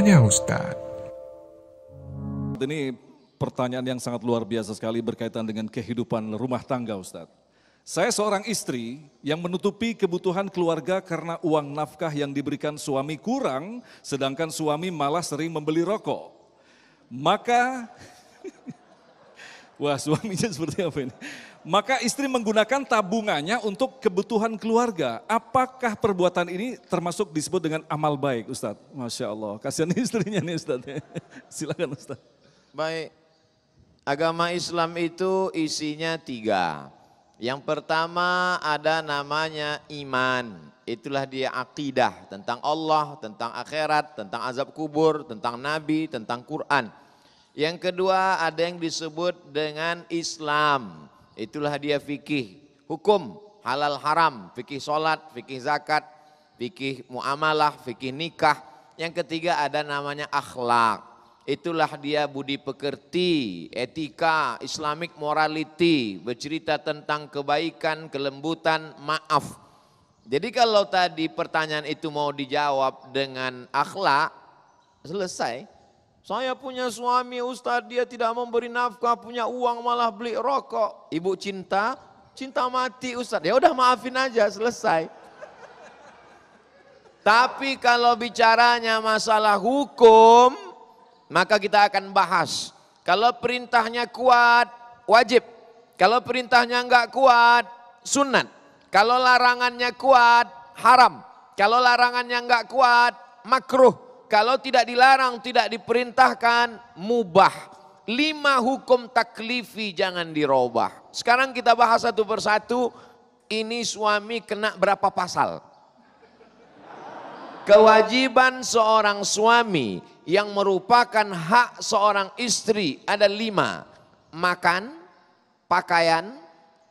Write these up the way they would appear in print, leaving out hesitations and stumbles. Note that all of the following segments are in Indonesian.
Tanya Ustadz. Ini pertanyaan yang sangat luar biasa sekali berkaitan dengan kehidupan rumah tangga, Ustadz. Saya seorang istri yang menutupi kebutuhan keluarga karena uang nafkah yang diberikan suami kurang, sedangkan suami malah sering membeli rokok. Maka, wah suaminya seperti apa ini? Maka istri menggunakan tabungannya untuk kebutuhan keluarga. Apakah perbuatan ini termasuk disebut dengan amal baik, Ustadz? Masya Allah, kasihan istrinya nih Ustadz. Silakan Ustadz. Baik, agama Islam itu isinya 3. Yang pertama ada namanya iman, itulah dia akidah tentang Allah, tentang akhirat, tentang azab kubur, tentang Nabi, tentang Quran. Yang kedua ada yang disebut dengan Islam, itulah dia fikih, hukum, halal haram, fikih sholat, fikih zakat, fikih muamalah, fikih nikah. Yang ketiga ada namanya akhlak. Itulah dia budi pekerti, etika, Islamic morality, bercerita tentang kebaikan, kelembutan, maaf. Jadi kalau tadi pertanyaan itu mau dijawab dengan akhlak, selesai. Saya punya suami Ustadz, dia tidak memberi nafkah, punya uang malah beli rokok. Ibu cinta, cinta mati Ustadz, ya udah maafin aja, selesai. Tapi kalau bicaranya masalah hukum, maka kita akan bahas. Kalau perintahnya kuat, wajib. Kalau perintahnya enggak kuat, sunat. Kalau larangannya kuat, haram. Kalau larangannya enggak kuat, makruh. Kalau tidak dilarang, tidak diperintahkan, mubah. 5 hukum taklifi jangan dirubah. Sekarang kita bahas satu persatu, ini suami kena berapa pasal? Kewajiban seorang suami yang merupakan hak seorang istri ada 5. Makan, pakaian,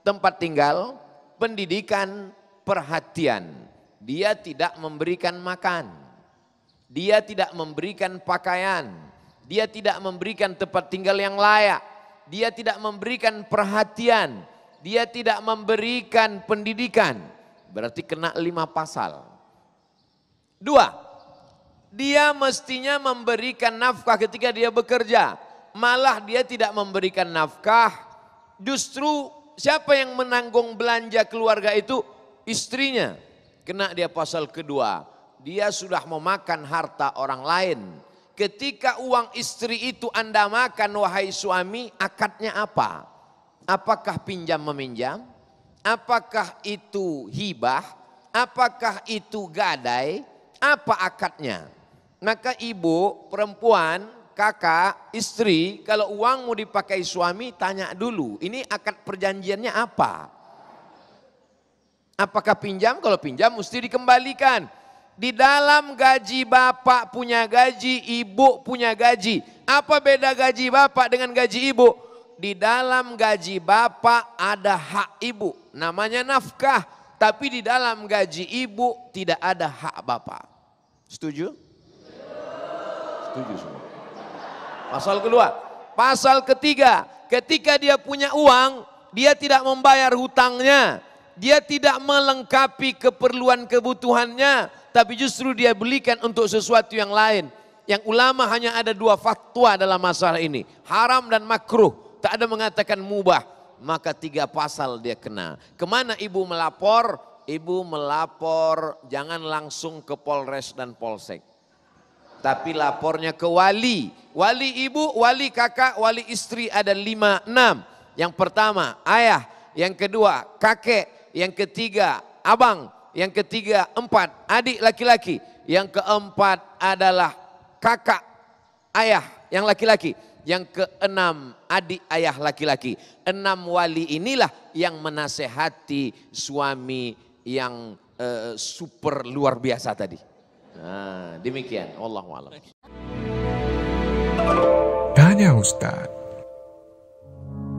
tempat tinggal, pendidikan, perhatian. Dia tidak memberikan makan, dia tidak memberikan pakaian, dia tidak memberikan tempat tinggal yang layak, dia tidak memberikan perhatian, dia tidak memberikan pendidikan. Berarti kena 5 pasal. 2, dia mestinya memberikan nafkah ketika dia bekerja. Malah dia tidak memberikan nafkah. Justru siapa yang menanggung belanja keluarga itu? Istrinya. Kena dia pasal kedua. Dia sudah memakan harta orang lain. Ketika uang istri itu Anda makan wahai suami, akadnya apa? Apakah pinjam meminjam? Apakah itu hibah? Apakah itu gadai? Apa akadnya? Maka ibu, perempuan, kakak, istri, kalau uang mau dipakai suami, tanya dulu, ini akad perjanjiannya apa? Apakah pinjam? Kalau pinjam mesti dikembalikan. Di dalam gaji bapak punya gaji, ibu punya gaji. Apa beda gaji bapak dengan gaji ibu? Di dalam gaji bapak ada hak ibu, namanya nafkah. Tapi di dalam gaji ibu tidak ada hak bapak. Setuju? Setuju semua. Pasal kedua. Pasal ketiga, ketika dia punya uang, dia tidak membayar hutangnya. Dia tidak melengkapi keperluan kebutuhannya, tapi justru dia belikan untuk sesuatu yang lain. Yang ulama hanya ada 2 fatwa dalam masalah ini. Haram dan makruh. Tak ada mengatakan mubah. Maka 3 pasal dia kena. Kemana ibu melapor? Ibu melapor jangan langsung ke Polres dan Polsek. Tapi lapornya ke wali. Wali ibu, wali kakak, wali istri ada 5, 6. Yang pertama ayah, yang kedua kakek, yang ketiga abang, yang ketiga 4 adik laki-laki. Yang keempat adalah kakak ayah yang laki-laki. Yang keenam adik ayah laki-laki. 6 wali inilah yang menasehati suami yang super luar biasa tadi. Nah, demikian. Wallahu a'lam. Tanya Ustadz.